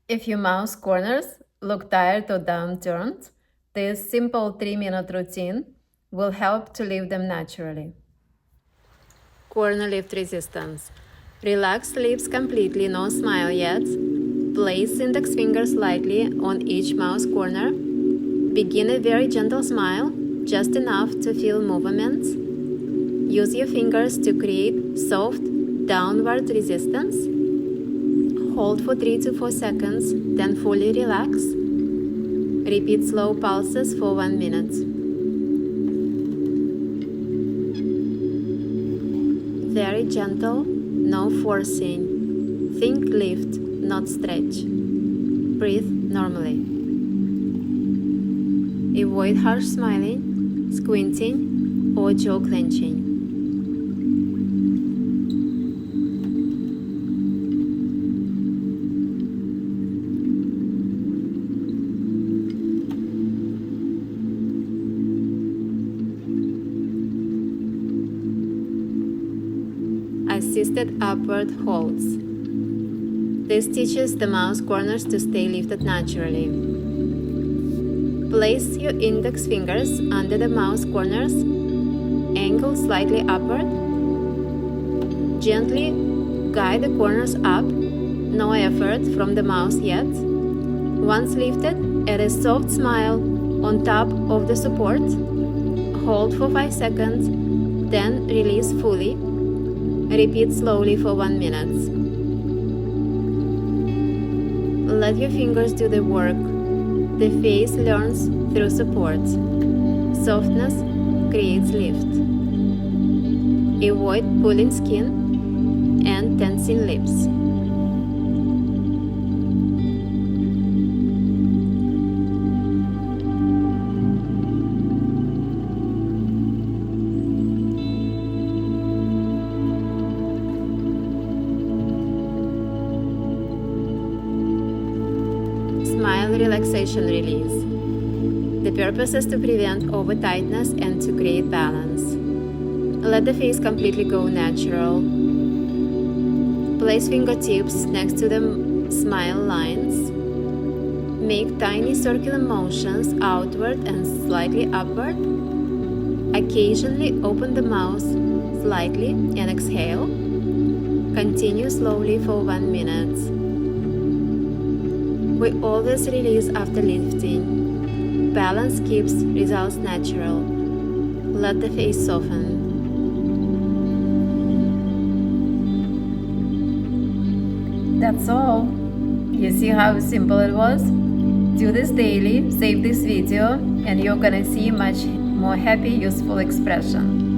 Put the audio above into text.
If your mouth corners look tired or downturned, this simple 3-minute routine will help to lift them naturally. Corner lift resistance. Relax lips completely, no smile yet. Place index finger slightly on each mouth corner. Begin a very gentle smile, just enough to feel movements. Use your fingers to create soft downward resistance. Hold for 3 to 4 seconds, then fully relax. Repeat slow pulses for 1 minute. Very gentle, no forcing. Think lift, not stretch. Breathe normally. Avoid harsh smiling, squinting, or jaw clenching. Assisted upward holds. This teaches the mouth corners to stay lifted naturally. Place your index fingers under the mouth corners, angle slightly upward. Gently guide the corners up, no effort from the mouth yet. Once lifted, add a soft smile on top of the support. Hold for 5 seconds, then release fully. Repeat slowly for 1 minute. Let your fingers do the work. The face learns through support. Softness creates lift. Avoid pulling skin and tensing lips. Smile, relaxation, release. The purpose is to prevent over tightness and to create balance. Let the face completely go natural. Place fingertips next to the smile lines. Make tiny circular motions outward and slightly upward. Occasionally open the mouth slightly and exhale. Continue slowly for 1 minute. We always release after lifting. Balance keeps results natural. Let the face soften. That's all. You see how simple it was? Do this daily, save this video, and you're gonna see much more happy, useful expression.